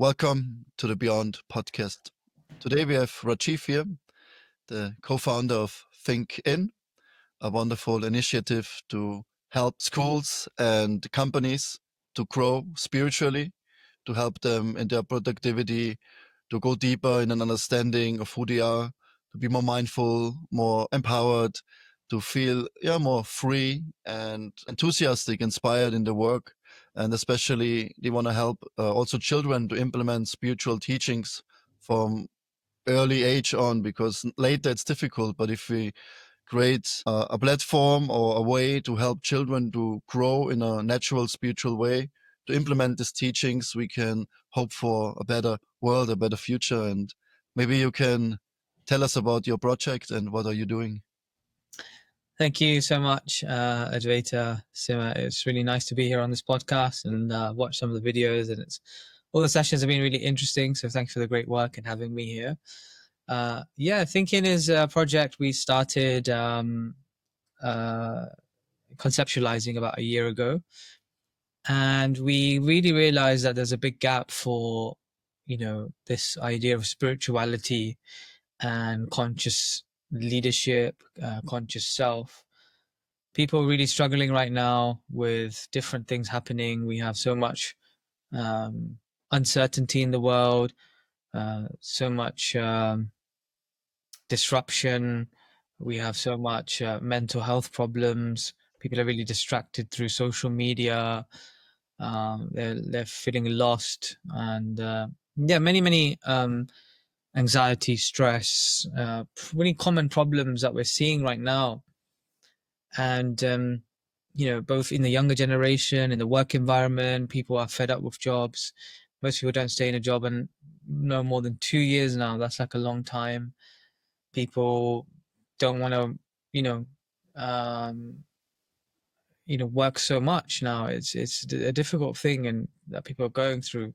Welcome to the Beyond podcast. Today we have Rajiv here, the co-founder of ThinkIN, a wonderful initiative to help schools and companies to grow spiritually, to help them in their productivity, to go deeper in an understanding of who they are, to be more mindful, more empowered, to feel more free and enthusiastic, inspired in the work. And especially they want to help also children to implement spiritual teachings from early age on, because later it's difficult. But if we create a platform or a way to help children to grow in a natural spiritual way, to implement these teachings, we can hope for a better world, a better future. And maybe you can tell us about your project and what are you doing? Thank you so much, educator Sima. It's really nice to be here on this podcast and watch some of the videos. And all the sessions have been really interesting. So thanks for the great work and having me here. ThinkIN is a project we started conceptualizing about a year ago, and we really realized that there's a big gap for this idea of spirituality and conscious leadership, conscious self. People are really struggling right now with different things happening. We have so much uncertainty in the world, so much disruption. We have so much mental health problems. People are really distracted through social media. They're feeling lost, and many anxiety, stress, really common problems that we're seeing right now. And both in the younger generation, in the work environment, people are fed up with jobs. Most people don't stay in a job and no more than 2 years now. That's like a long time. People don't want to, you know, um, work so much now. It's a difficult thing and that people are going through.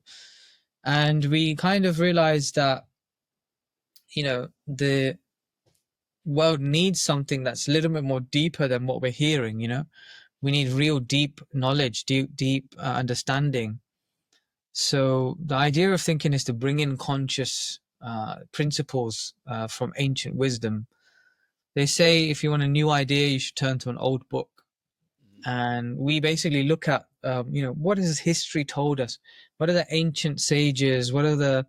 And we kind of realized that, the world needs something that's a little bit more deeper than what we're hearing. We need real deep knowledge, deep understanding. So the idea of ThinkIN is to bring in conscious principles from ancient wisdom. They say if you want a new idea, you should turn to an old book. And we basically look at, what has history told us? What are the ancient sages? What are the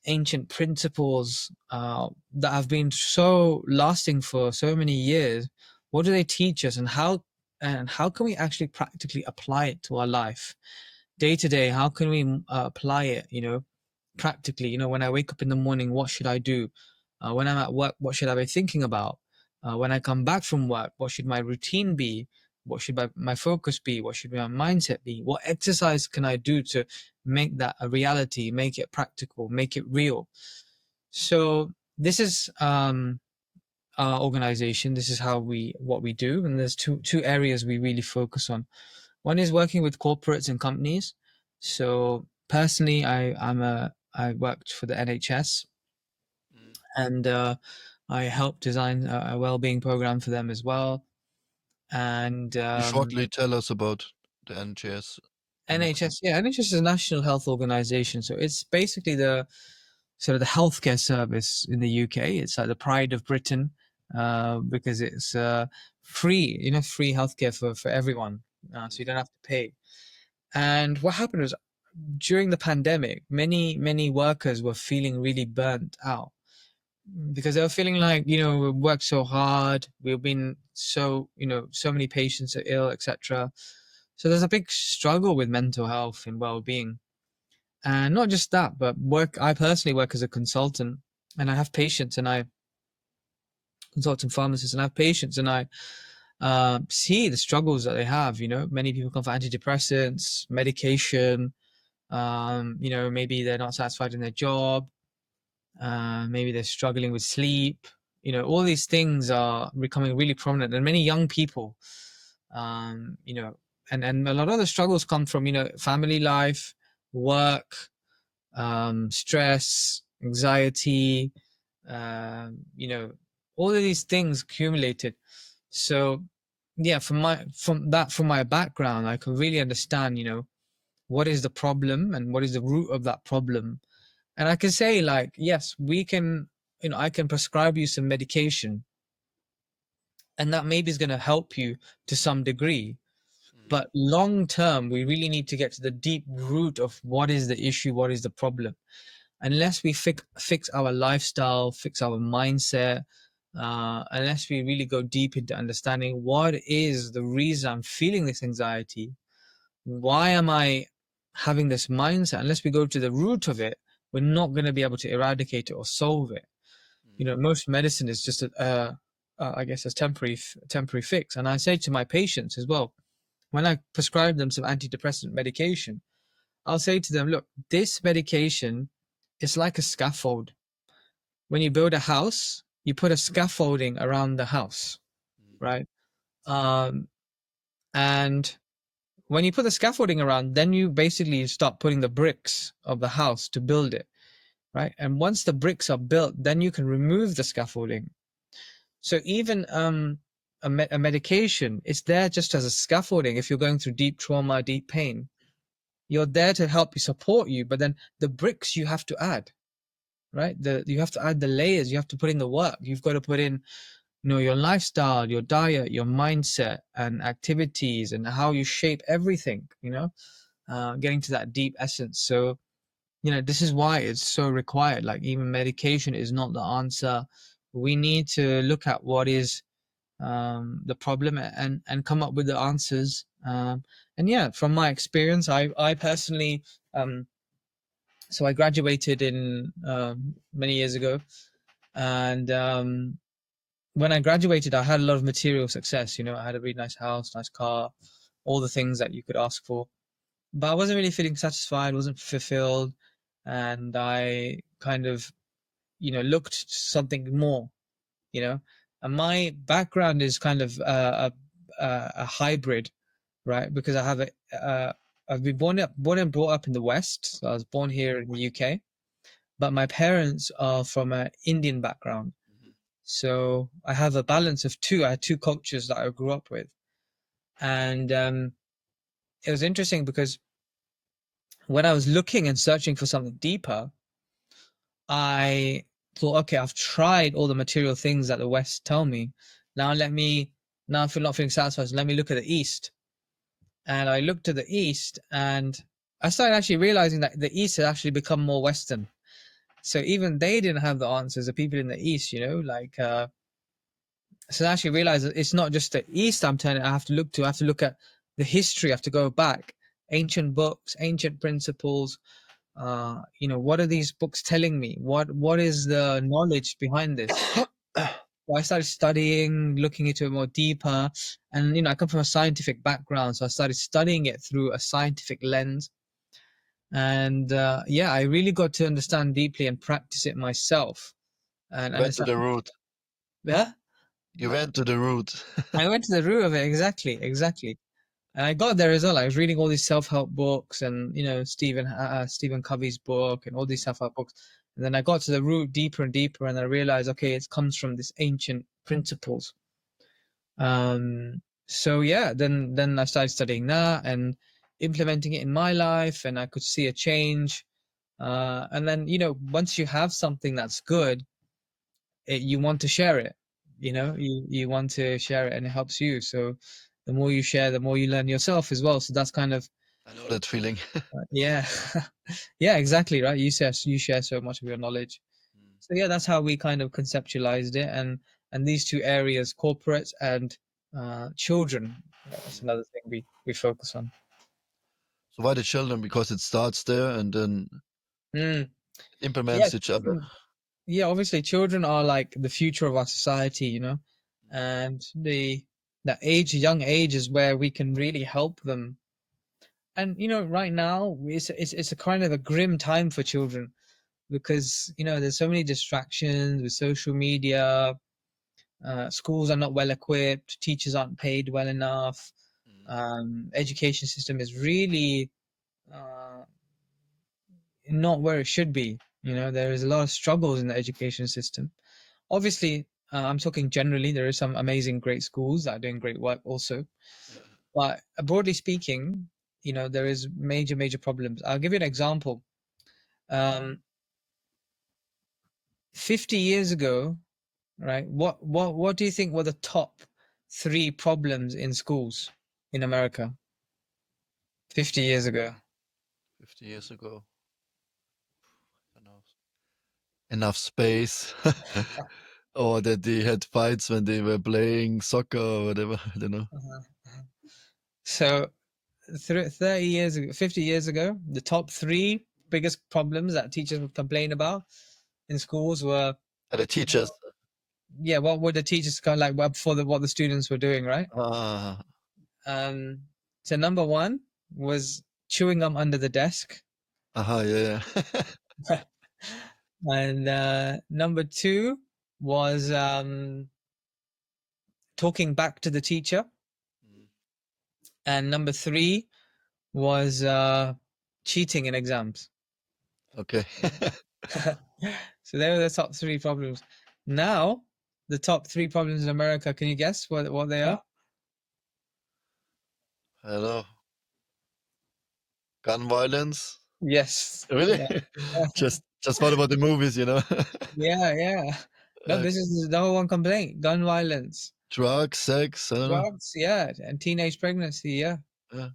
ancient principles that have been so lasting for so many years? What do they teach us, and how can we actually practically apply it to our life day to day? How can we apply it, practically? When I wake up in the morning, what should I do? When I'm at work, what should I be thinking about? When I come back from work, what should my routine be? What should my focus be? What should my mindset be? What exercise can I do to make that a reality, make it practical, make it real? So this is our organization. This is what we do, and there's two areas we really focus on. One is working with corporates and companies. So personally, I worked for the NHS, and I helped design a well-being program for them as well. And You shortly tell us about the NGS. NHS, yeah, NHS is a national health organization. So it's basically the sort of the healthcare service in the UK. It's like the pride of Britain because it's free, free healthcare for everyone. So you don't have to pay. And what happened was during the pandemic, many workers were feeling really burnt out because they were feeling like, we worked so hard. We've been so many patients are ill, etc. So there's a big struggle with mental health and well-being. And not just that, but I personally work as a consultant, and I have patients, and I consultant pharmacist, and I have patients, and I see the struggles that they have. Many people come for antidepressants, medication. Maybe they're not satisfied in their job. Maybe they're struggling with sleep. All these things are becoming really prominent, and many young people, and a lot of the struggles come from, family life, work, stress, anxiety, all of these things accumulated. So yeah, from my background, I can really understand, what is the problem and what is the root of that problem. And I can say, like, yes, we can, I can prescribe you some medication, and that maybe is going to help you to some degree. Mm. But long term, we really need to get to the deep root of what is the issue, what is the problem. Unless we fix our lifestyle, fix our mindset, unless we really go deep into understanding what is the reason I'm feeling this anxiety, why am I having this mindset, unless we go to the root of it, we're not going to be able to eradicate it or solve it. Mm. Most medicine is just I guess, a temporary fix. And I say to my patients as well, when I prescribe them some antidepressant medication, I'll say to them, look, this medication is like a scaffold. When you build a house, you put a scaffolding around the house, Mm. right? Um, and when you put the scaffolding around, then you basically start putting the bricks of the house to build it, right? And once the bricks are built, then you can remove the scaffolding. So even a medication, it's there just as a scaffolding. If you're going through deep trauma, deep pain, you're there to help you, support you, but then the bricks you have to add, right? You have to add the layers, you have to put in the work. You've got to put in, your lifestyle, your diet, your mindset and activities, and how you shape everything, getting to that deep essence. So, this is why it's so required. Like, even medication is not the answer. We need to look at what is the problem, and come up with the answers. And yeah, from my experience, I personally, so I graduated in many years ago, and when I graduated, I had a lot of material success. I had a really nice house, nice car, all the things that you could ask for. But I wasn't really feeling satisfied, wasn't fulfilled, and I kind of, looked to something more. You know, and my background is kind of a hybrid, right? Because I've been born and brought up in the West. So I was born here in the UK, but my parents are from an Indian background. Mhm. So I have a balance of two. I had two cultures that I grew up with. And it was interesting because when I was looking and searching for something deeper, I thought, okay, I've tried all the material things that the West tell me. Now now I feel not feeling satisfied. So let me look at the East. And I looked to the East, and I started actually realizing that the East had actually become more Western. So even they didn't have the answers. The people in the East, like, so I actually realized that it's not just the East I'm turning. I have to look to. I have to look at the history. I have to go back, ancient books, ancient principles. What are these books telling me? What is the knowledge behind this? So I started studying, looking into it more deeper, and I come from a scientific background, so I started studying it through a scientific lens. And yeah, I really got to understand deeply and practice it myself and You went to understand. the root. Yeah, You went to the root. I went to the root of it. Exactly. And I got there as well. I was reading all these self-help books, and Stephen Covey's book, and all these self-help books. And then I got to the root deeper and deeper, and I realized, okay, it comes from this ancient principles. So yeah, then I started studying that and implementing it in my life, and I could see a change. And then, once you have something that's good, you want to share it. You want to share it, and it helps you. So the more you share, the more you learn yourself as well. So that's kind of, I know that feeling. yeah, yeah, exactly, right. You share so much of your knowledge. Mm. So yeah, that's how we kind of conceptualized it, and these two areas, corporates and children, that's Mm. another thing we focus on. So why the children? Because it starts there and then Mm. Yeah, implements each other. yeah. Obviously, children are like the future of our society, Mm. and young age is where we can really help them. And right now it's a kind of a grim time for children, because there's so many distractions with social media. Schools are not well equipped, teachers aren't paid well enough. Mm. Education system is really uh, not where it should be. There is a lot of struggles in the education system. Obviously, I'm talking generally. There are some amazing, great schools that are doing great work also. Yeah. But broadly speaking, there is major problems. I'll give you an example. 50 years ago, right? What do you think were the top 3 problems in schools in America 50 years ago? 50 years ago. Enough space. Or that they had fights when they were playing soccer or whatever. I don't know. Uh-huh. So 30 years ago, 50 years ago, the top 3 biggest problems that teachers would complain about in schools were, The teachers. yeah, what would the teachers kind of like for what the students were doing, right? Ah, Um, so number 1 was chewing gum under the desk, yeah. and number 2 was talking back to the teacher, and number 3 was cheating in exams. Okay. So they were the top 3 problems. Now, the top 3 problems in America, can you guess what they are? Hello. Gun violence. Yes. Really? Yeah. just what about the movies, you know? Yeah. No, uh, this is the number 1 complaint. Gun violence, drugs, sex, I don't know. drugs, yeah, and teenage pregnancy, yeah. Yeah.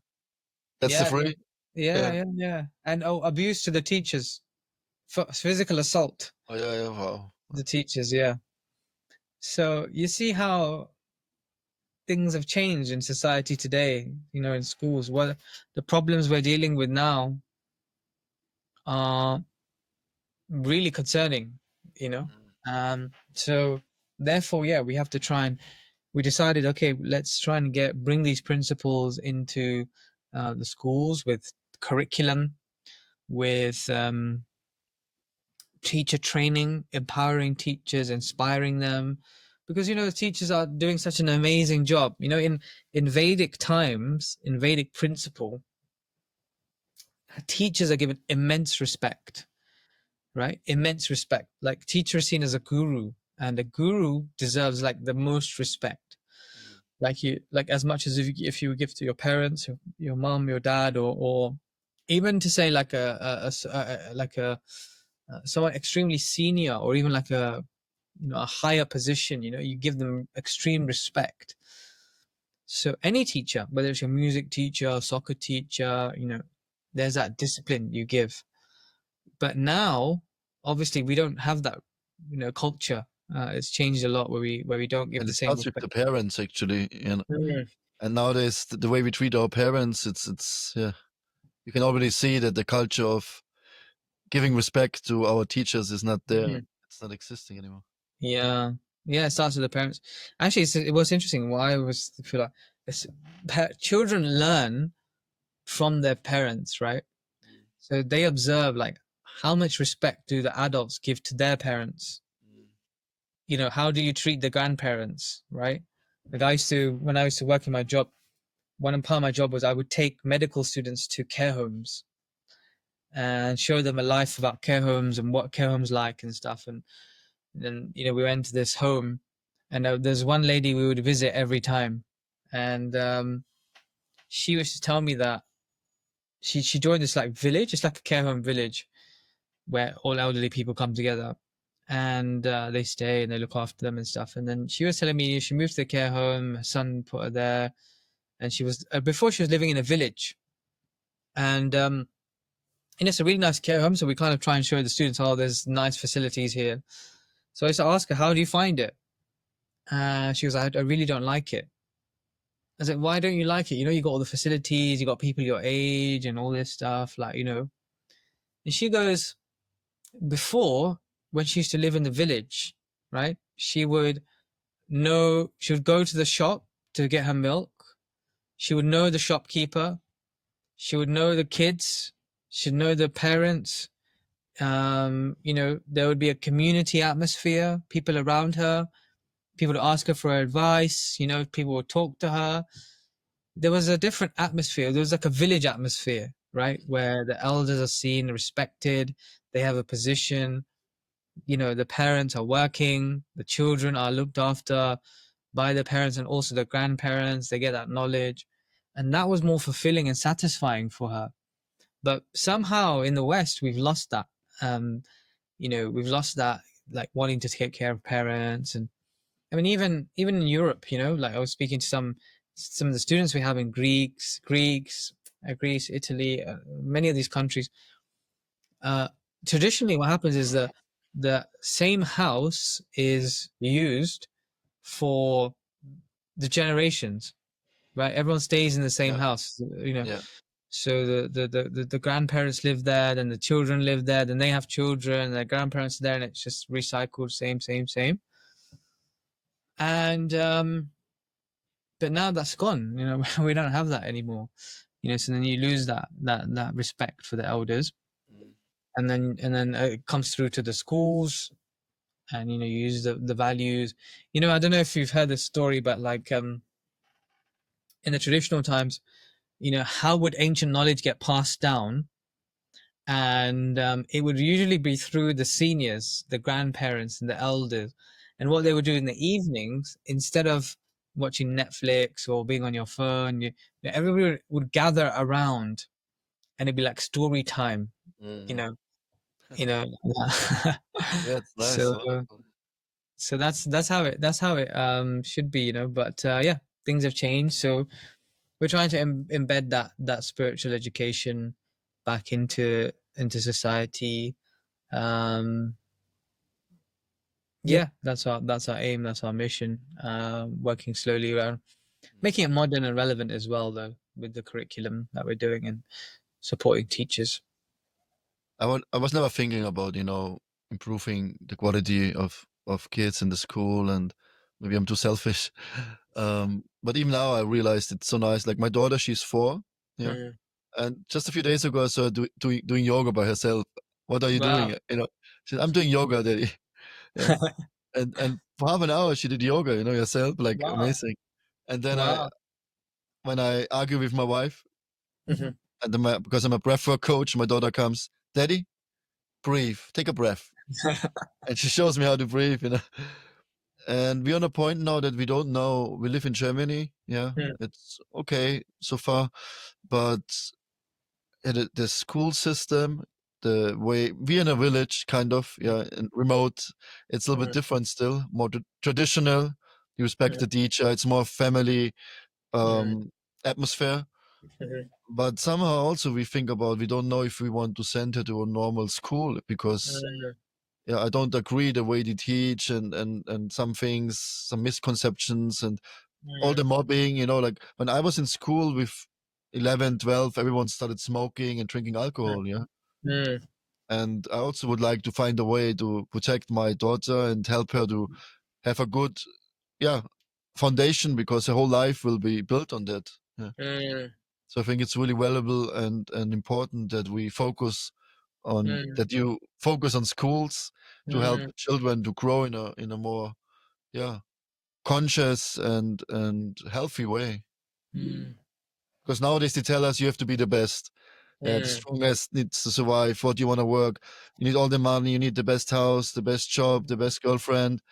That's the Yeah. three. Yeah. Yeah. And abuse to the teachers. Physical assault Oh yeah, wow. to the teachers, yeah. So you see how things have changed in society today, in schools. What the problems we're dealing with now are really concerning, you know. So therefore, yeah, we have to try and we decided, okay, let's try and bring these principles into the schools with curriculum, with teacher training, empowering teachers, inspiring them, because the teachers are doing such an amazing job. In Vedic times, in Vedic principle, teachers are given immense respect, right? Immense respect. Like teacher is seen as a guru, and a guru deserves like the most respect. Like as much as if you give to your parents, your mom, your dad, or even to say like a someone extremely senior, or even like a higher position, you give them extreme respect. So any teacher, whether it's your music teacher, soccer teacher, there's that discipline you give. But now, obviously, we don't have that, culture. It's changed a lot where we don't give And the it same starts with respect. the parents actually, Mm. And nowadays the way we treat our parents, it's yeah. You can already see that the culture of giving respect to our teachers is not there. Mhm. It's not existing anymore. Yeah, yeah. It starts with the parents. Actually, it was interesting. What I was feel like it's, children learn from their parents, right? So they observe like how much respect do the adults give to their parents. How do you treat the grandparents, right? Like when I used to work in my job, one part of my job was I would take medical students to care homes and show them a life about care homes and what care homes like and stuff. And then we went to this home, and there's one lady we would visit every time, and she used to tell me that she joined this like village. It's like a care home village where all elderly people come together, and they stay and they look after them and stuff. And then she was telling me she moved to the care home. Her son put her there, and she was before she was living in a village, and it's a really nice care home. So we kind of try and show the students, oh, there's nice facilities here. So I used to ask her, how do you find it? She was like, I really don't like it. I was like, why don't you like it? You got all the facilities, you got people your age and all this stuff, And she goes, before, when she used to live in the village, right? She would go to the shop to get her milk. She would know the shopkeeper. She would know the kids. She'd know the parents. There would be a community atmosphere, people around her. People would ask her for advice. People would talk to her. There was a different atmosphere. There was like a village atmosphere, right? Where the elders are seen, respected. They have a position. The parents are working. The children are looked after by the parents and also the grandparents. They get that knowledge. and that was more fulfilling and satisfying for her. But somehow in the West, we've lost that. Um, we've lost that, like wanting to take care of parents. And I mean, even in Europe, like I was speaking to some of the students we have in Greece, Italy, many of these countries. Uh, Traditionally, what happens is that the same house is used for the generations, right? Everyone stays in the same Yeah. house, Yeah. So the grandparents live there, then the children live there, then they have children, their grandparents there, and it's just recycled, same. And but now that's gone. We don't have that anymore. So then you lose that respect for the elders, Mm. and then it comes through to the schools, and you use the values. I don't know if you've heard this story, but like in the traditional times, how would ancient knowledge get passed down? And it would usually be through the seniors, the grandparents, and the elders. And what they Yeah. would do in the evenings, instead of watching Netflix or being on your phone, everybody would gather around, and it'd be like story time, you Mm. know, you know. Yeah, it's nice. so Wonderful. so that's how it should be, But yeah, things have changed, so we're trying to embed that spiritual education back into society. um yeah, that's our aim, that's our mission. Working slowly around making it modern and relevant as well, though, with the curriculum that we're doing and supporting teachers. I was never thinking about, improving the quality of kids in the school, and maybe I'm too selfish. But even now I realized it's so nice. Like my daughter, she's 4, yeah, Mm. and just a few days ago I saw her doing yoga by herself. What are you Wow. doing? She said, I'm doing yoga, daddy. Yeah, and for half an hour she did yoga, herself, like Wow. amazing. And then Wow. when I argue with my wife, Mhm. and then because I'm a breathwork coach, my daughter comes, Daddy, breathe, take a breath. And she shows me how to breathe. And we're on a point now that we don't know. We live in Germany. Yeah, Mm. it's okay so far, but the school system, the way we're in a village, kind of, yeah, and remote, it's a little bit Mm. different still, more traditional. You respect Mm. the teacher. It's more family Mm. um, atmosphere. Mhm. But somehow also we think about we don't know if we want to send her to a normal school because Mm. yeah, I don't agree the way they teach and some things, some misconceptions and all the Mm. mobbing, like when I was in school with 11, 12, everyone started smoking and drinking alcohol, yeah. Mm. And I also would like to find a way to protect my daughter and help her to have a good, yeah, foundation because her whole life will be built on that. Yeah. Mm. So I think it's really valuable and important that we focus on Mm. that you focus on schools to help Mm. children to grow in a more, yeah, conscious and healthy way. Mm. Because nowadays they tell us you have to be the best. The Mm. strongest needs to survive. What do you want to work? You need all the money. You need the best house, the best job, the best girlfriend.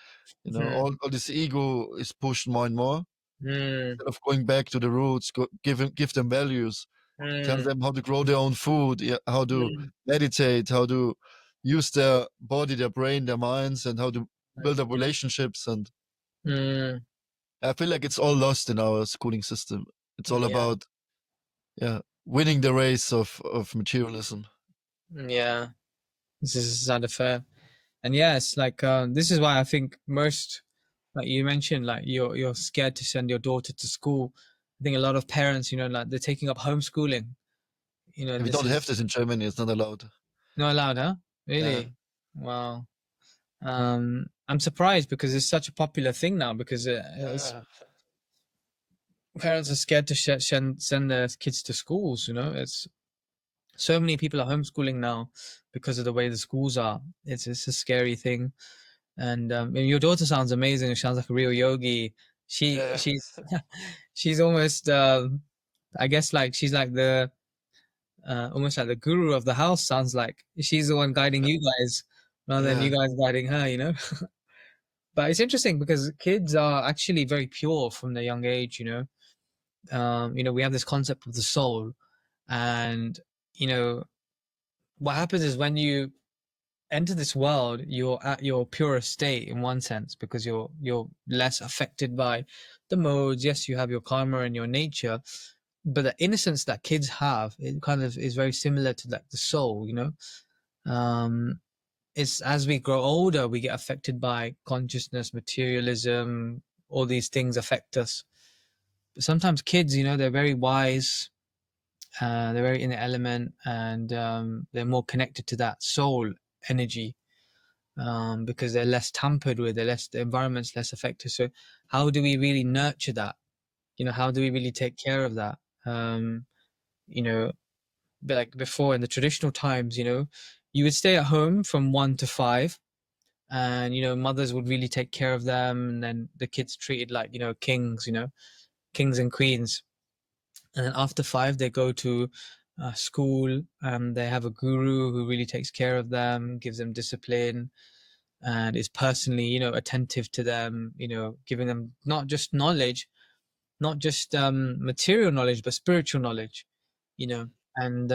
Mm. All this ego is pushed more and more. Mm. Instead of going back to the roots, give them values, tell Mm. them how to grow their own food, yeah, how to Mm. meditate, how to use their body, their brain, their minds, and how to build up relationships. And Mm. I feel like it's all lost in our schooling system. It's all Yeah. about, yeah, winning the race of materialism. Yeah. This is not fair. And yeah, it's like this is why I think most, like you mentioned, like you're scared to send your daughter to school. I think a lot of parents, like they're taking up homeschooling. And we This don't have is this in Germany. It's not allowed. not allowed, huh? Yeah, Really? Wow. I'm surprised because it's such a popular thing now because yeah, parents are scared to send their kids to schools. It's so many people are homeschooling now because of the way the schools are. It's a scary thing. And your daughter sounds amazing. She sounds like a real yogi. She yeah, she's she's almost I guess like she's like the almost like the guru of the house. Sounds like she's the one guiding you guys rather than you yeah. guys guiding her. But it's interesting because kids are actually very pure from their young age. we have this concept of the soul, and you know what happens is when you enter this world, you're at your purest state in one sense because you're less affected by the modes. Yes, you have your karma and your nature, but the innocence that kids have, it kind of is very similar to like the soul. Um, it's as we grow older, we get affected by consciousness, materialism, all these things affect us. But sometimes kids, they're very wise, they're very in the element, and they're more connected to that soul energy, because they're less tampered with, the environment's less affected. So how do we really nurture that? How do we really take care of that? Um, you know, but like before in the traditional times, you would stay at home from 1 to 5, and mothers would really take care of them, and then the kids treated like kings, kings and queens. And then after 5, they go to school, and they have a guru who really takes care of them, gives them discipline, and is personally attentive to them, giving them not just knowledge, not just material knowledge, but spiritual knowledge. And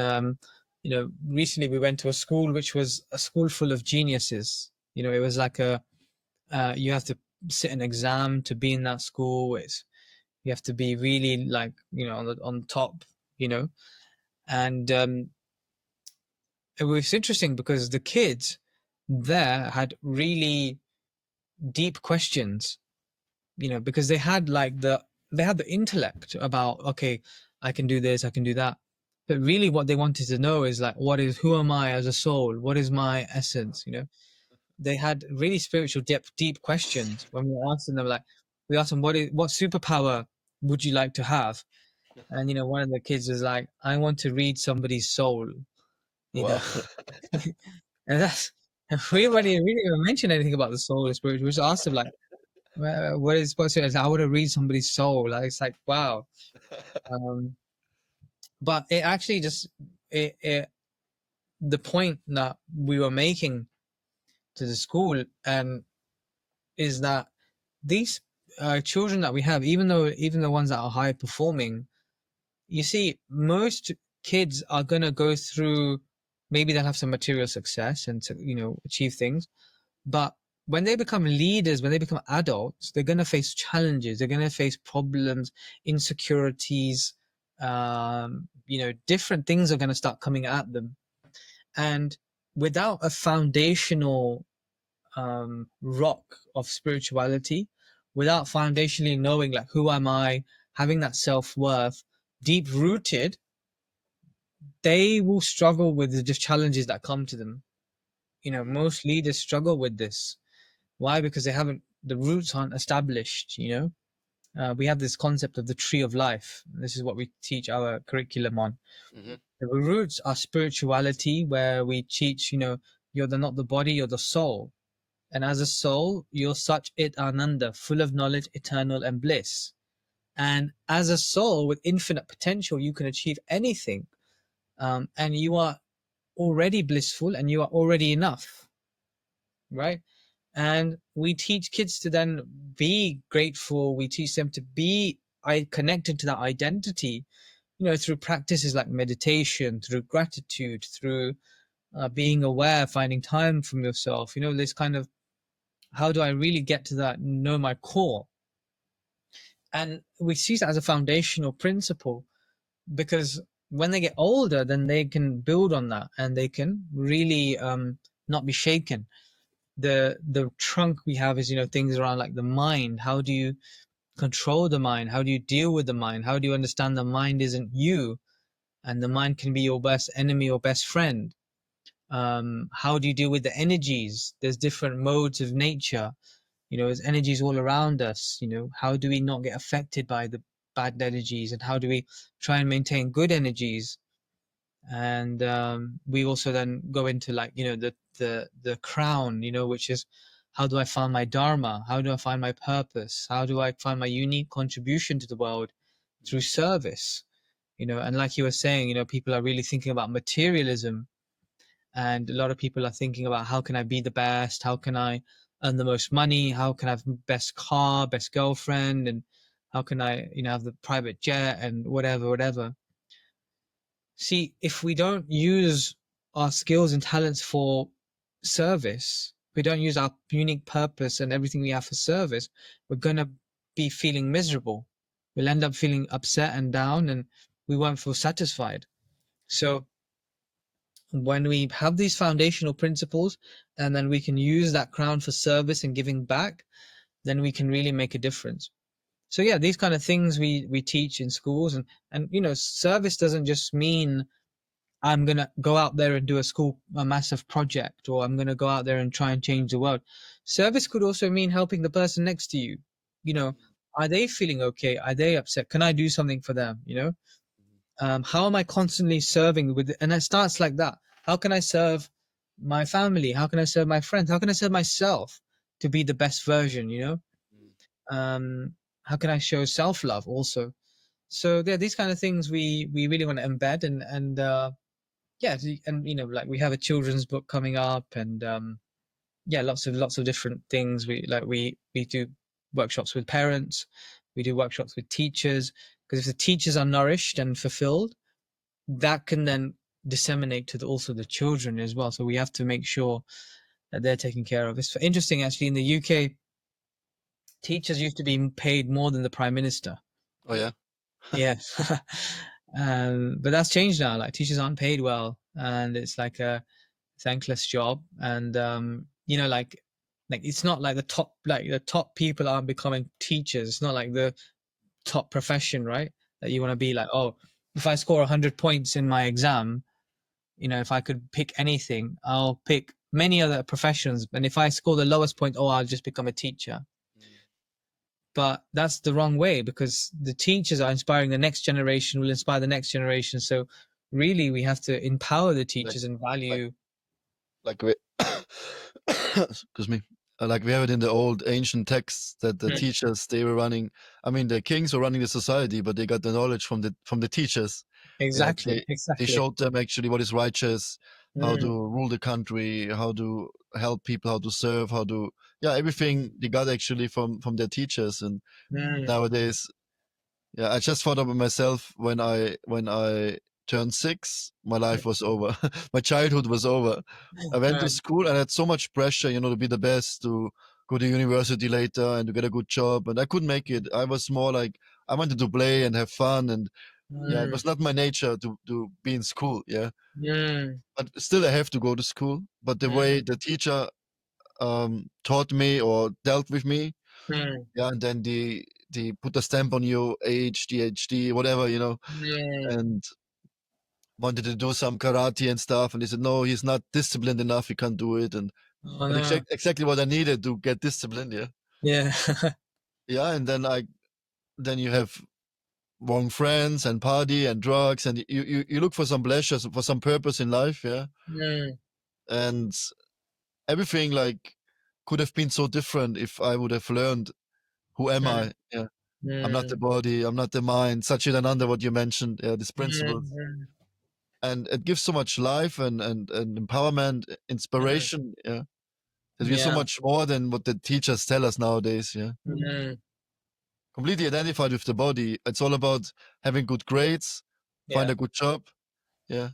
recently we went to a school which was a school full of geniuses. It was like a you have to sit an exam to be in that school. You have to be really like on top, you know and it was interesting because the kids there had really deep questions, because they had the intellect about, okay, I can do this, I can do that. But really what they wanted to know is like, who am I as a soul? What is my essence? They had really spiritual deep questions when we were asking them, like, we asked them, what superpower would you like to have? And one of the kids was like, I want to read somebody's soul, you know. Wow. And that's we didn't even mention anything about the soul or spirit. We just asked him like, what's it? I want to read somebody's soul. Like, it's like, wow. Um, but it actually just it the point that we were making to the school and is that these children that we have, even the ones that are high performing, you see, most kids are gonna go through. Maybe they'll have some material success and to achieve things, but when they become leaders, when they become adults, they're going to face challenges. They're going to face problems, insecurities. Different things are going to start coming at them. And without a foundational rock of spirituality, without foundationally knowing like who am I, having that self-worth deep rooted, they will struggle with the challenges that come to them. Most leaders struggle with this. Why? Because the roots aren't established. We have this concept of the tree of life. This is what we teach our curriculum on. Hmm. The roots are spirituality, where we teach, not the body, you're the soul. And as a soul, you're such it ananda, full of knowledge, eternal and bliss. And as a soul with infinite potential, you can achieve anything. And you are already blissful, and you are already enough, right? And we teach kids to then be grateful. We teach them to be connected to that identity, through practices like meditation, through gratitude, through being aware, finding time from yourself. This kind of, how do I really get to that, know my core? And we see that as a foundational principle, because when they get older, then they can build on that, and they can really not be shaken. The trunk we have is things around like the mind. How do you control the mind? How do you deal with the mind? How do you understand the mind isn't you, and the mind can be your best enemy or best friend? How do you deal with the energies? There's different modes of nature. There's energies all around us. How do we not get affected by the bad energies, and how do we try and maintain good energies? And we also then go into like the crown, which is, how do I find my dharma? How do I find my purpose? How do I find my unique contribution to the world through service? And like you were saying, people are really thinking about materialism, and a lot of people are thinking about, how can I be the best? How can I earn the most money? How can I have best car, best girlfriend? And How can I, have the private jet and whatever. See, if we don't use our skills and talents for service, we don't use our unique purpose and everything we have for service, we're going to be feeling miserable. We'll end up feeling upset and down, and we won't feel satisfied. So when we have these foundational principles, and then we can use that crown for service and giving back, then we can really make a difference. So yeah, these kind of things we teach in schools, and service doesn't just mean I'm gonna go out there and do a massive project, or I'm gonna go out there and try and change the world. Service could also mean helping the person next to you. You know, are they feeling okay? Are they upset? Can I do something for them? How am I constantly serving with? And it starts like that. How can I serve my family? How can I serve my friends? How can I serve myself to be the best version? How can I show self love also? So yeah, these kind of things we really want to embed, and yeah, and like we have a children's book coming up, and yeah, lots of different things. We do workshops with parents, we do workshops with teachers, because if the teachers are nourished and fulfilled, that can then disseminate to also the children as well. So we have to make sure that they're taken care of. It's interesting actually, in the UK, teachers used to be paid more than the prime minister. Oh yeah. Yeah. But that's changed now. Like, teachers aren't paid well, and it's like a thankless job. And like it's not like the top people aren't becoming teachers. It's not like the top profession, right? That you want to be like, oh, if I score 100 points in my exam, if I could pick anything, I'll pick many other professions. And if I score the lowest point, oh, I'll just become a teacher. But that's the wrong way, because the teachers are inspiring the next generation, will inspire the next generation. So really, we have to empower the like teachers and like value. like we excuse me. Like we have it in the old ancient texts that the Mm, teachers they were running. I mean, the kings were running the society, but they got the knowledge from the teachers. Yeah, exactly, they exactly. showed them actually what is righteous, how to Mm, rule the country, how to help people, how to serve, how to everything they got actually from their teachers. And mm, nowadays, yeah, I just thought about myself when I turned 6, my life was over. My childhood was over. I went to mm, school and I had so much pressure, to be the best, to go to university later and to get a good job, and I couldn't make it. I was more like I wanted to play and have fun, and yeah, it mm, was not my nature to be in school. Yeah, mm, but still I have to go to school. But the way mm, the teacher taught me or dealt with me, mm, yeah, and then they put a stamp on you, ADHD, whatever, mm. and wanted to do some karate and stuff, and they said no, he's not disciplined enough, he can't do it, and Oh but no. exactly what I needed to get disciplined. Yeah, Yeah. yeah, and then you have wrong friends and party and drugs, and you look for some pleasures, for some purpose in life. Yeah, Mm, and everything like could have been so different if I would have learned who am mm, I. Yeah, I'm not the mm, body, I'm not the mind. Sachidananda, what you mentioned, yeah, these mm, principles, mm, and it gives so much life and empowerment, mm. inspiration. Yeah, that we're so Yeah. much more than what the teachers tell us nowadays. Yeah, Mm, completely identified with the body. It's all about having good grades, find yeah. a good job. Yeah,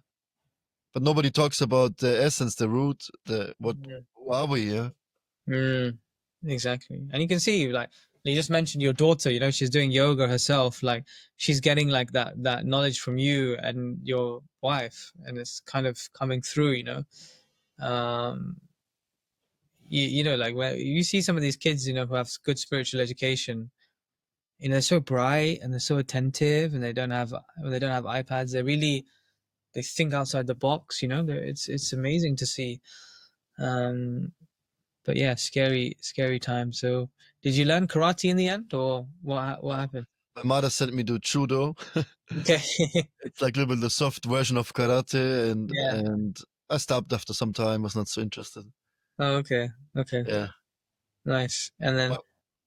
but nobody talks about the essence, the root, the what. Mm, Who are we? Yeah, mm. Exactly. And you can see, like, you just mentioned your daughter, she's doing yoga herself. Like, she's getting like that knowledge from you and your wife, and it's kind of coming through. Um, like, when you see some of these kids, who have good spiritual education, they're so bright and they're so attentive, and when they don't have iPads, they think outside the box. It's amazing to see. Um, but yeah, scary time. So, did you learn karate in the end, or what no. happened? My mother sent me to judo. Okay. It's like a little bit the soft version of karate, and Yeah. and I stopped after some time. Was not so interested. Oh, okay. Okay. Yeah, Nice. And my then,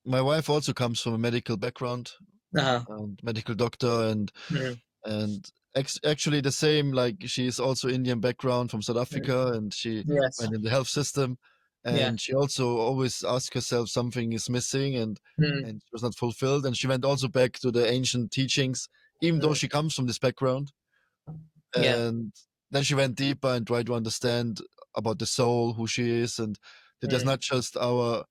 my wife also comes from a medical background, uh and medical doctor, and mm, and actually the same. Like she's also Indian background from South mm, Africa, and she yes. went in the health system. Yeah. and she also always asked herself something is missing, Mm. and she was not fulfilled, and she went also back to the ancient teachings, even though Mm. she comes from this background. Yeah. And then she went deeper and tried to understand about the soul, who she is, and that there's Mm. not just our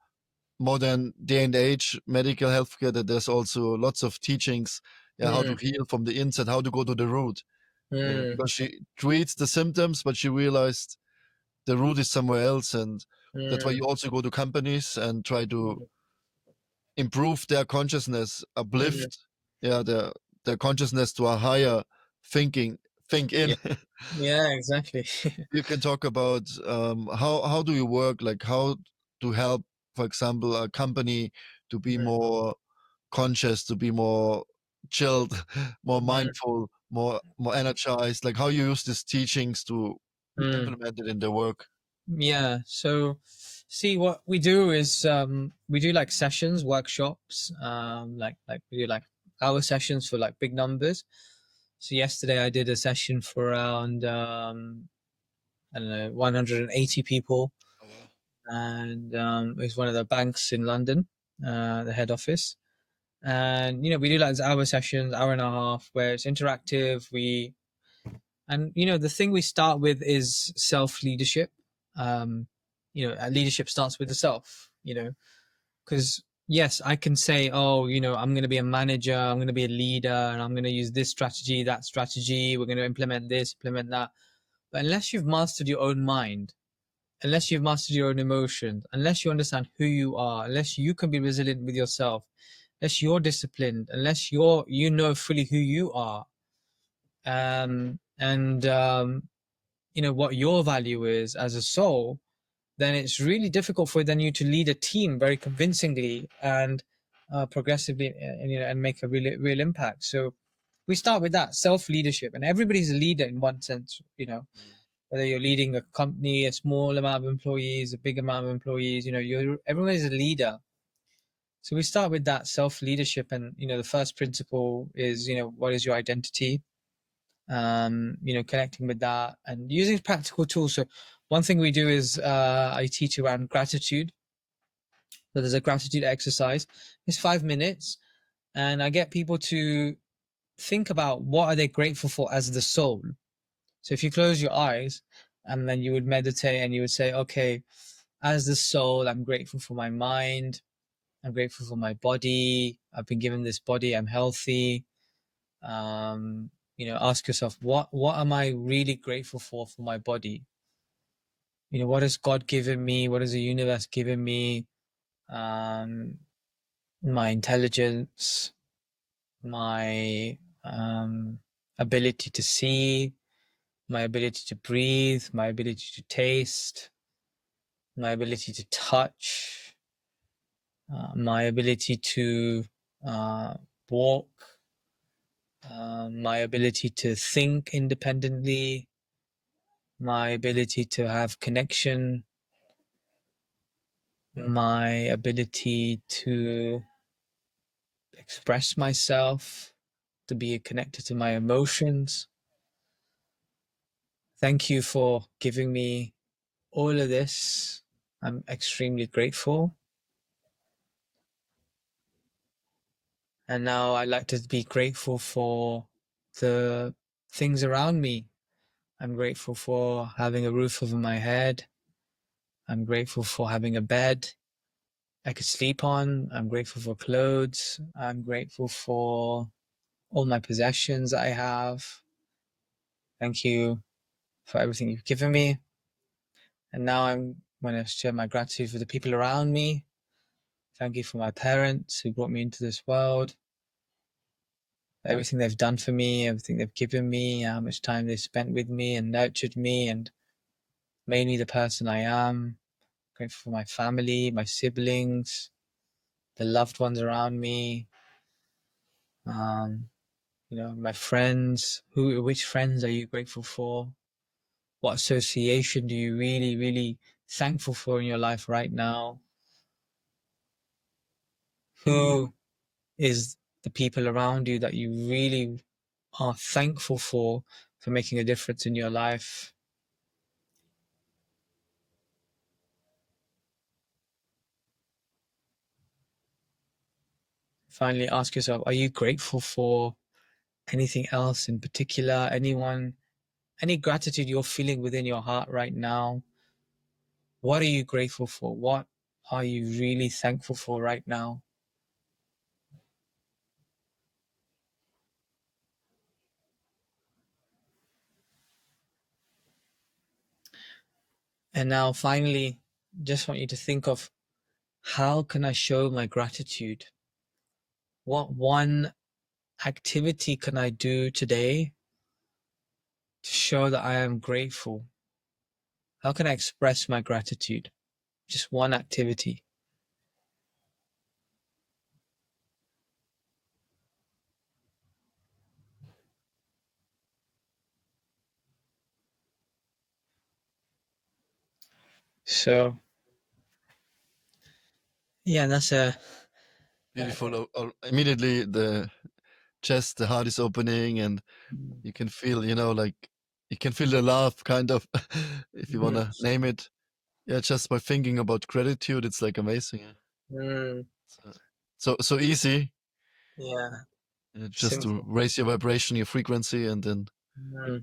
modern day and age medical healthcare, that there's also lots of teachings, yeah, how to Mm. heal from the inside, how to go to the root. Yeah, Mm. because she treats the symptoms, but she realized the root is somewhere else, and that's why Mm. you also go to companies and try to Mm. improve their consciousness, Mm. uplift, yeah, their consciousness to a higher thinking. Think Yeah. in. Yeah, exactly. You can talk about how do you work, like how to help, for example, a company to be Mm. more conscious, to be more chilled, more Mm. mindful, more energized, like how you use these teachings to Mm. implement it in their work. Yeah. So, see, what we do is we do like sessions, workshops, like we do like hour sessions for like big numbers. So yesterday I did a session for around I don't know 180 people, Oh, wow. and it was one of the banks in London, the head office. And we do like hour sessions, hour and a half, where it's interactive. The thing we start with is self leadership. um Leadership starts with the self, because yes, I can say, oh, I'm going to be a manager, I'm going to be a leader, and I'm going to use this strategy, that strategy, we're going to implement this, implement that. But unless you've mastered your own mind, unless you've mastered your own emotions, unless you understand who you are, unless you can be resilient with yourself, unless you're disciplined, unless you know fully who you are, and what your value is as a soul, then it's really difficult for then you to lead a team very convincingly and progressively, and make a real impact. So we start with that self leadership, and everybody's a leader in one sense. Whether you're leading a company, a small amount of employees, a big amount of employees, everyone is a leader. So we start with that self leadership, and the first principle is, what is your identity? Connecting with that and using practical tools. So one thing we do is I teach around gratitude. So there's a gratitude exercise. It's 5 minutes, and I get people to think about what are they grateful for as the soul. So if you close your eyes and then you would meditate and you would say, okay, as the soul, I'm grateful for my mind. I'm grateful for my body. I've been given this body. I'm healthy. Ask yourself, what am I really grateful for my body? What has God given me? What has the universe given me? Um, my intelligence, my ability to see, my ability to breathe, my ability to taste, my ability to touch, my ability to walk, my ability to think independently, my ability to have connection, my ability to express myself, to be connected to my emotions. Thank you for giving me all of this. I'm extremely grateful. And now I'd like to be grateful for the things around me. I'm grateful for having a roof over my head. I'm grateful for having a bed I could sleep on. I'm grateful for clothes. I'm grateful for all my possessions that I have. Thank you for everything you've given me. And now I'm going to share my gratitude for the people around me. Thank you for my parents who brought me into this world, everything they've done for me, everything they've given me, how much time they've spent with me and nurtured me and made me the person I am. Grateful for my family, my siblings, the loved ones around me, my friends. Which friends are you grateful for? What association do you really, really thankful for in your life right now? Who is the people around you that you really are thankful for making a difference in your life? finally ask yourself, are you grateful for anything else in particular? Anyone, any gratitude you're feeling within your heart right now? What are you grateful for? What are you really thankful for right now? And now finally, just want you to think of, how can I show my gratitude? What one activity can I do today to show that I am grateful? How can I express my gratitude? Just one activity. So yeah, that's a Beautiful. Immediately the chest, the heart is opening, and you can feel, like you can feel the love, kind of, if you want to name it. Yeah, just by thinking about gratitude, it's like amazing. So easy, yeah, just to simple. raise your vibration, your frequency, and then yeah,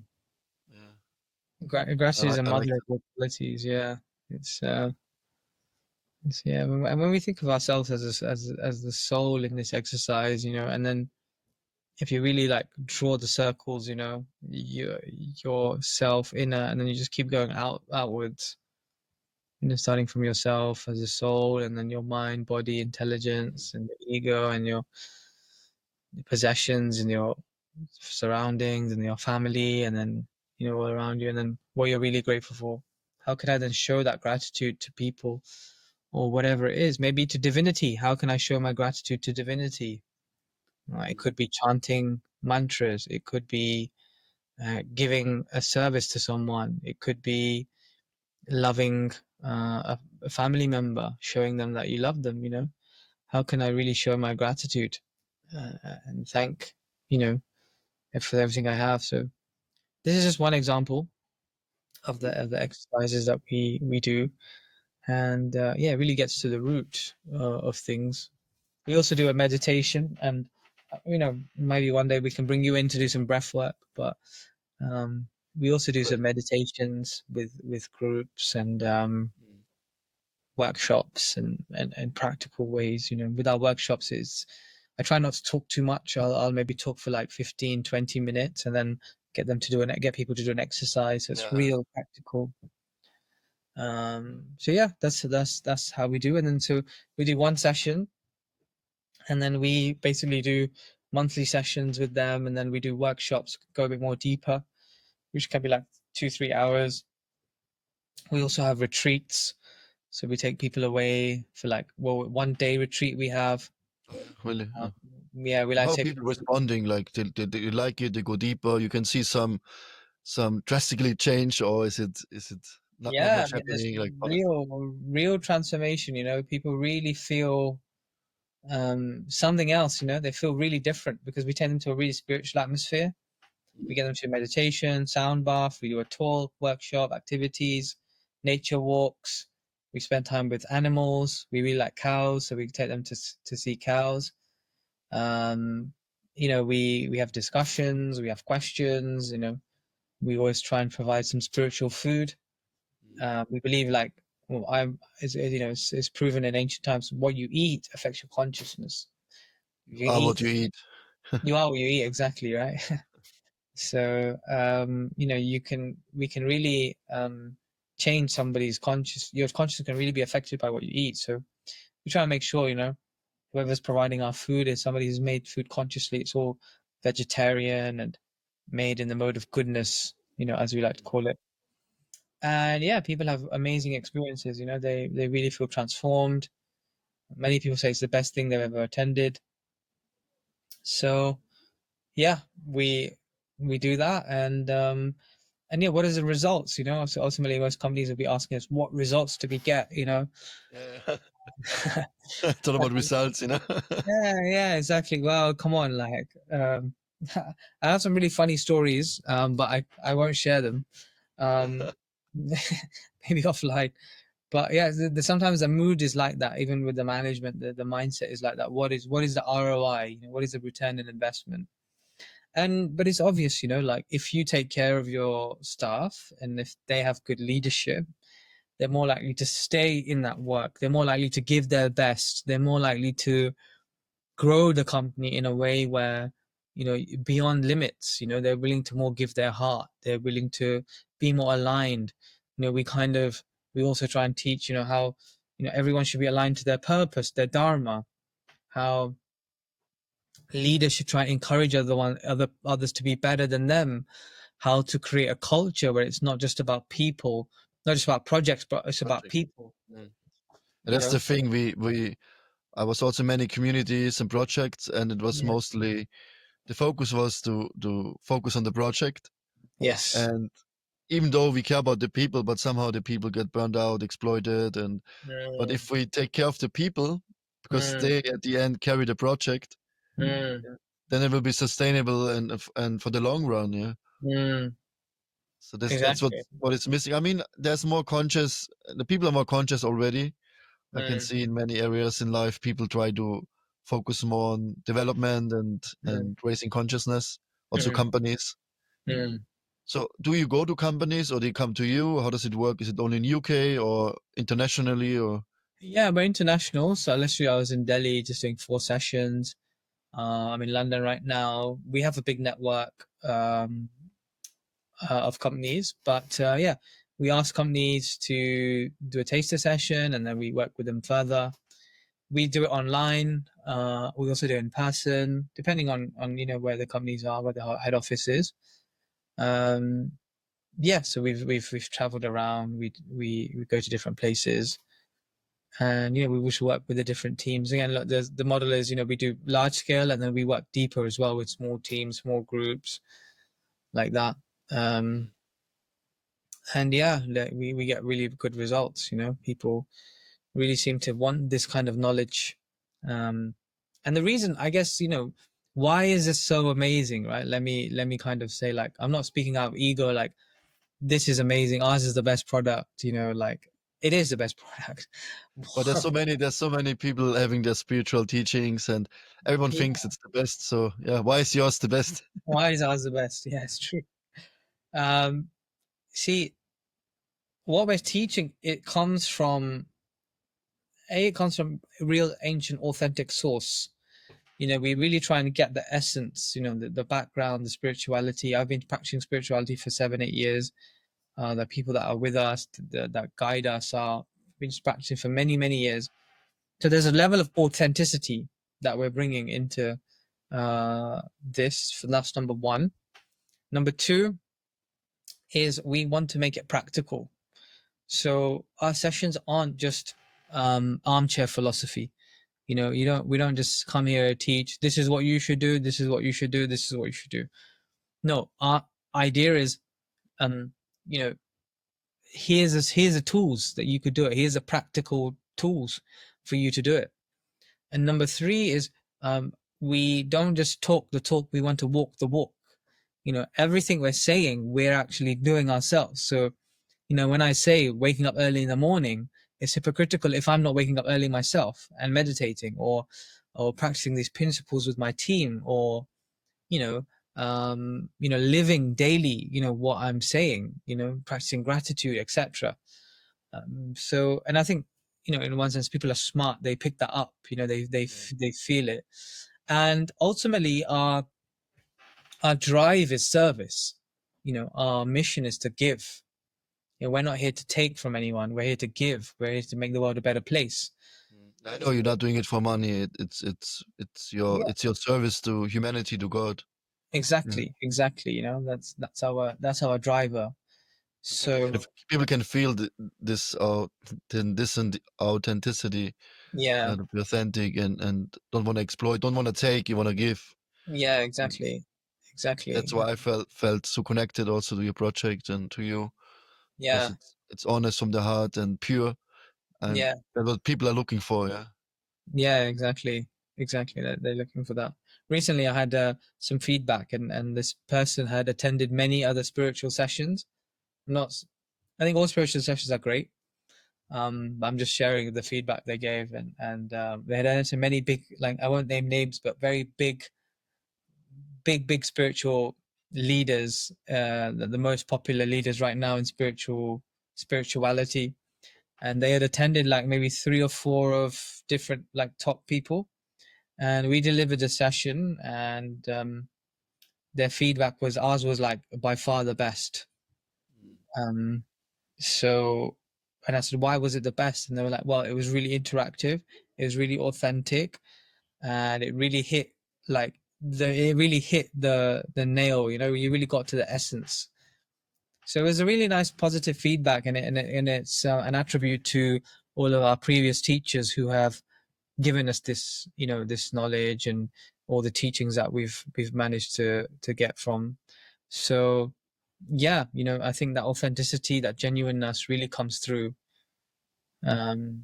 Gratitude is a I like mother of that. all qualities. Yeah, it's yeah. And when we think of ourselves as the soul in this exercise, and then if you really like draw the circles, yourself inner, and then you just keep going outwards, starting from yourself as a soul, and then your mind, body, intelligence, and the ego, and your possessions, and your surroundings, and your family, and then all around you, and then what you're really grateful for. How can I then show that gratitude to people, or whatever it is? Maybe to divinity. How can I show my gratitude to divinity? It could be chanting mantras. It could be giving a service to someone. It could be loving a family member, showing them that you love them. How can I really show my gratitude and thank you know for everything I have? So this is just one example of the exercises that we do, and yeah, it really gets to the root of things. We also do a meditation, and maybe one day we can bring you in to do some breath work, but we also do Great. some meditations with groups, and workshops, and practical ways. With our workshops, is I try not to talk too much. I'll maybe talk for like 15-20 minutes, and then get people to do an exercise, so it's Yeah. real practical. So yeah, that's how we do. And then so we do one session, and then we basically do monthly sessions with them, and then we do workshops, go a bit more deeper, which can be like 2-3 hours. We also have retreats, so we take people away for like, well, 1 day retreat we have. Really. um, yeah, we like How to are take people people to, responding? Like, they like it? They go deeper. You can see some drastically change, or is it not yeah, I much mean, there's happening? Like, real transformation. People really feel something else. They feel really different because we take them to a really spiritual atmosphere. We get them to meditation, sound bath. We do a talk, workshop, activities, nature walks. We spend time with animals. We really like cows, so we take them to see cows. Um, we have discussions. We have questions. We always try and provide some spiritual food. We believe, like, well, it's proven in ancient times, what you eat affects your consciousness. If you you are what eat, you eat. you are what you eat, exactly, right? So we can really change your consciousness can really be affected by what you eat. So we try to make sure, whoever's providing our food is somebody who's made food consciously. It's all vegetarian and made in the mode of goodness, as we like to call it. And yeah, people have amazing experiences. They really feel transformed. Many people say it's the best thing they've ever attended. So yeah, we do that, and yeah, what is the results? So ultimately, most companies will be asking us, what results do we get? Yeah. It's all about results. Yeah, exactly. Well, come on, like, I have some really funny stories, but I won't share them. Um, maybe offline. But yeah, sometimes the mood is like that. Even with the management, the mindset is like that. What is the ROI? What is the return on investment? And but it's obvious, like if you take care of your staff and if they have good leadership, they're more likely to stay in that work. They're more likely to give their best. They're more likely to grow the company in a way where, beyond limits, they're willing to more give their heart. They're willing to be more aligned. We also try and teach, how, everyone should be aligned to their purpose, their dharma, how leaders should try and encourage others to be better than them, how to create a culture where it's not just about people, not just about projects, but it's about Project. people, Mm. you That's know? the thing. I was also in many communities and projects, and it was Yeah. mostly the focus was to focus on the project. Yes. And even though we care about the people, but somehow the people get burned out, exploited, and but Mm, if we take care of the people, because mm, they at the end carry the project, mm, yeah, then it will be sustainable and for the long run, yeah. mm. So that's Exactly. what is missing. I mean, there's more conscious. The people are more conscious already. I can Mm, see in many areas in life people try to focus more on development mm, and raising consciousness. Also mm, companies. mm. So do you go to companies or they come to you? How does it work? Is it only in UK or internationally or? Yeah, we're international. So literally, I was in Delhi just doing 4 sessions. I'm in London right now. We have a big network of companies, but yeah, we ask companies to do a taster session, and then we work with them further. We do it online. We also do it in person, depending on where the companies are, where the head office is. Um, yeah, so we've traveled around. We go to different places, and we wish to work with the different teams. Again, look, the model is we do large scale, and then we work deeper as well with small teams, small groups like that. Um, and yeah, we get really good results. People really seem to want this kind of knowledge. Um, and the reason, I guess, why is this so amazing, right? Let me kind of say, like, I'm not speaking out of ego, like this is amazing, ours is the best product, like it is the best product. But there's so many people having their spiritual teachings and everyone Yeah, thinks it's the best. So yeah, why is yours the best? why is ours the best? Yeah, it's true. Um, See, what we're teaching, it comes from a real ancient authentic source. We really try and get the essence, the background, the spirituality. I've been practicing spirituality for 7 8 years. The people that are with us, that guide us, are been practicing for many many years. So there's a level of authenticity that we're bringing into this. So that's number one. Number two is we want to make it practical. So our sessions aren't just armchair philosophy. We don't just come here to teach. This is what you should do. This is what you should do. This is what you should do. No, our idea is, um, you know, here's the tools that you could do it. Here's the practical tools for you to do it. And number three is, we don't just talk the talk. We want to walk the walk. Everything we're saying, we're actually doing ourselves. So, when I say waking up early in the morning, it's hypocritical if I'm not waking up early myself and meditating, or practicing these principles with my team, or you know living daily, what I'm saying, practicing gratitude, etc. So, and I think, in one sense, people are smart. They pick that up. They feel it, and ultimately, our drive is service. Our mission is to give. We're not here to take from anyone. We're here to give. We're here to make the world a better place. I know you're not doing it for money. Yeah, It's your service to humanity, to God. Yeah. exactly. That's our driver. So People can feel this and authenticity, yeah, to be authentic and don't want to exploit, don't want to take, you want to give. yeah, And exactly. that's why I felt so connected also to your project and to you because Yeah, it's honest from the heart and pure, and yeah, that's what people are looking for. Yeah. yeah, exactly. They're looking for that. Recently, I had some feedback, and this person had attended many other spiritual sessions. Not, I think all spiritual sessions are great, I'm just sharing the feedback they gave, and they had answered many big, like I won't name names, but very big spiritual leaders, the most popular leaders right now in spirituality, and they had attended like maybe 3 or 4 of different like top people, and we delivered a session, and their feedback was ours was like by far the best. Um, so, and I said, why was it the best? And they were like, well, it was really interactive, it was really authentic, and it really hit like it really hit the nail. You really got to the essence. So it was a really nice positive feedback, and it's an attribute to all of our previous teachers who have given us this, this knowledge and all the teachings that we've managed to get from. So yeah, I think that authenticity, that genuineness really comes through, um,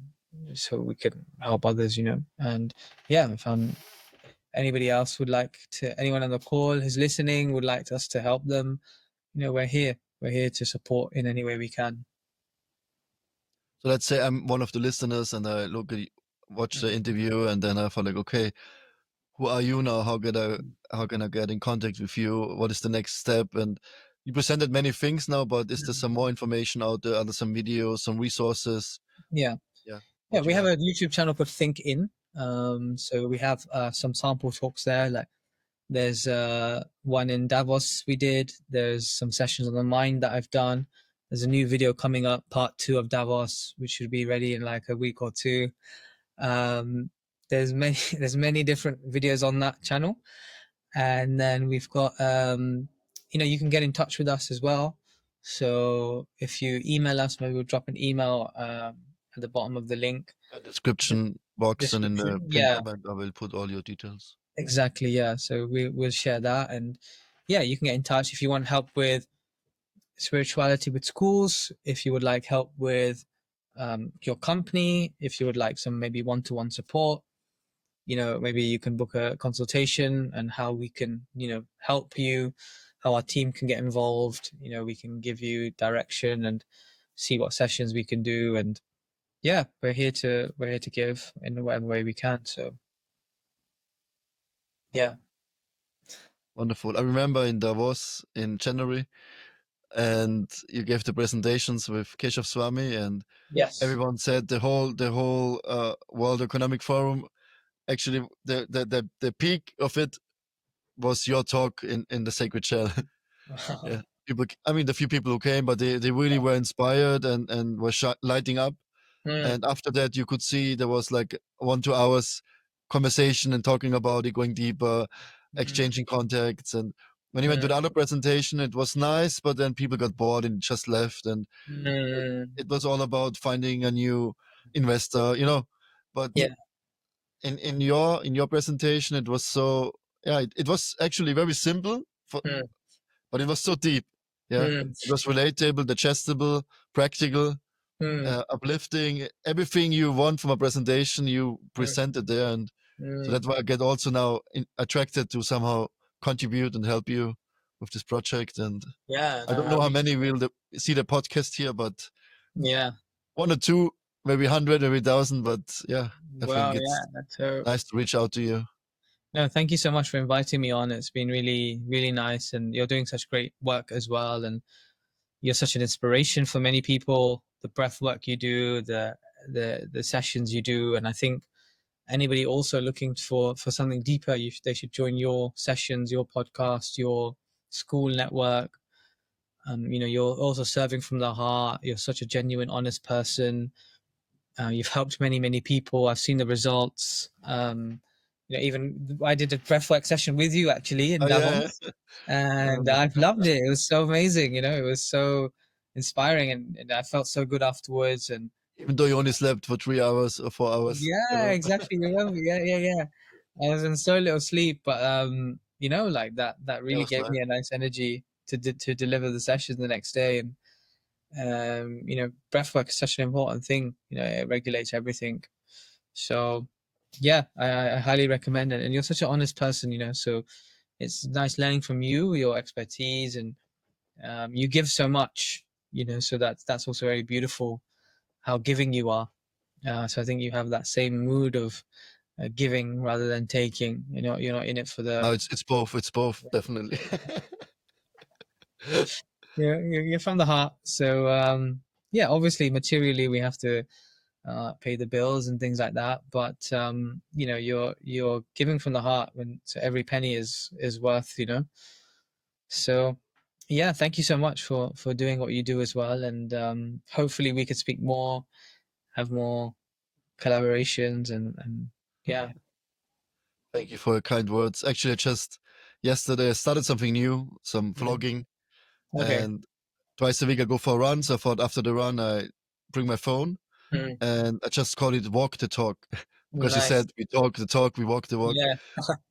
so we can help others, and yeah, if anybody else would like to, anyone on the call who's listening would like us to help them, we're here to support in any way we can. So let's say I'm one of the listeners and I watch the interview, and then I feel like, okay, who are you now? How can I get in contact with you? What is the next step? And you presented many things now, but is there some more information out there? Are there some videos, some resources? Yeah. Yeah. Yeah, What we you have have? a YouTube channel called ThinkIN. So we have some sample talks there. Like there's one in Davos we did. There's some sessions on the mind that I've done. There's a new video coming up, part 2 of Davos, which should be ready in like a week or two. Um, there's many there's many different videos on that channel, and then we've got you can get in touch with us as well. So if you email us, maybe we'll drop an email at the bottom of the link. Description box and in the Description. pinned Yeah, comment, I will put all your details. exactly. Yeah. So we'll share that, and yeah, you can get in touch if you want help with spirituality with schools, if you would like help with your company, if you would like some maybe one-to-one support. Maybe you can book a consultation, and how we can, help you, how our team can get involved. We can give you direction and see what sessions we can do. And yeah, we're here to give in whatever way we can. So yeah. Wonderful. I remember in Davos in January, and you gave the presentations with Keshav Swami, and Yes. everyone said the whole World Economic Forum, actually the peak of it was your talk in the sacred shell. Yeah, I mean, the few people who came, but they really were inspired and were lighting up. Mm, And after that, you could see there was like 1-2 hours conversation and talking about it, going deeper, mm, exchanging contacts. And when he went to mm, the other presentation, it was nice, but then people got bored and just left. And it, mm. it was all about finding a new investor. But Yeah. in your presentation, it was so, yeah, it was actually very simple, Mm, but it was so deep. Yeah, mm, it was relatable, digestible, practical, mm, uplifting. Everything you want from a presentation, you mm, presented there, and so mm. that's why I get also now attracted to somehow contribute and help you with this project. And Yeah, I don't I know how appreciate many it. will see the podcast here, but Yeah. one or two, maybe 100, maybe 1,000. But yeah, I think Well, yeah. it's So nice to reach out to you. no, thank you so much for inviting me on. It's been really, really nice, and you're doing such great work as well. And you're such an inspiration for many people. The breath work you do, the sessions you do, and I think anybody also looking for something deeper, they should join your sessions, your podcast, your school network. You're also serving from the heart. You're such a genuine, honest person. You've helped many, many people. I've seen the results. Even I did a breathwork session with you actually in Oh yeah, Davos, I and remember. I've loved it. It was so amazing. It was so inspiring, and I felt so good afterwards. And Even though you only slept for 3 hours or 4 hours. I yeah, remember. exactly. Remember? Yeah, yeah, yeah. I was in so little sleep, but like that That really was gave nice. me a nice energy to deliver the session the next day. And breath work is such an important thing. It regulates everything. So yeah, I highly recommend it. And you're such an honest person, so it's nice learning from you, your expertise, and you give so much, so that's also very beautiful, how giving you are. So I think you have that same mood of giving rather than taking. You're not in it for the. No, it's both. It's both, definitely. You're from the heart. So yeah, obviously materially we have to pay the bills and things like that. But you're giving from the heart when so every penny is worth. So yeah, thank you so much for doing what you do as well. And hopefully we could speak more, have more collaborations, and yeah. Thank you for your kind words. Actually, just yesterday I started something new, some Mhm. vlogging, Okay. and twice a week I go for a run. So I thought after the run I bring my phone Mm. and I just call it walk the talk because you Nice. said we talk the talk, we walk the walk. Yeah.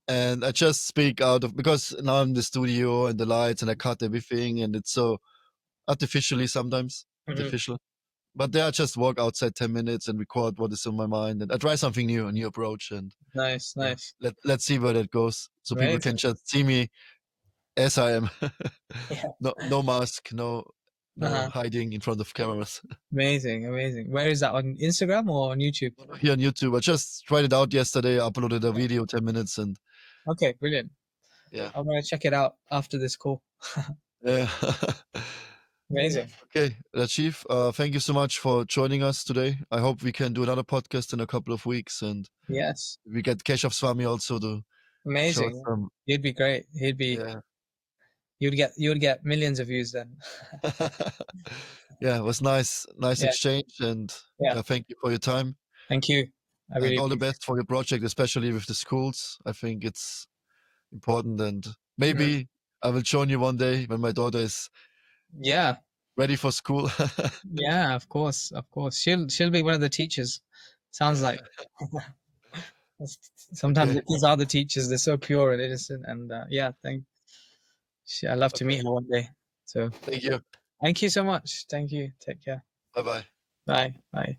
And I just speak out of because now I'm in the studio and the lights and I cut everything and it's so artificially sometimes Mhm. artificial. But there I just walk outside 10 minutes and record what is on my mind and I try something new, a new approach and Nice. yeah, Nice. let's see where that goes. So people can Amazing. just see me as I am. Yeah. No mask, no Uh-huh. hiding in front of cameras. Amazing. Amazing. Where is that, on Instagram or on YouTube? Here on YouTube. I just tried it out yesterday, uploaded a video 10 minutes and Okay, brilliant. yeah. I'm gonna check it out after this call. Yeah. Amazing. Okay, Rajiv, thank you so much for joining us today. I hope we can do another podcast in a couple of weeks and Yes. we get Keshav Swami also to show Amazing. some. He'd be great. Yeah. You'd get millions of views then. Yeah, it was nice Yeah. exchange and Yeah. yeah, thank you for your time Thank you. I and really all the appreciate best for your project, especially with the schools. I think it's important and it. Mhm. maybe I will join you one day when my daughter is Yeah. ready for school. Yeah, of course. Of course. She'll be one of the teachers. Sounds like. Sometimes Okay, the kids are the teachers. They're so pure and innocent. And yeah, I love to okay. meet her one day. So Thank you. thank you so much. Thank you. Take care. Bye bye. Bye. Bye.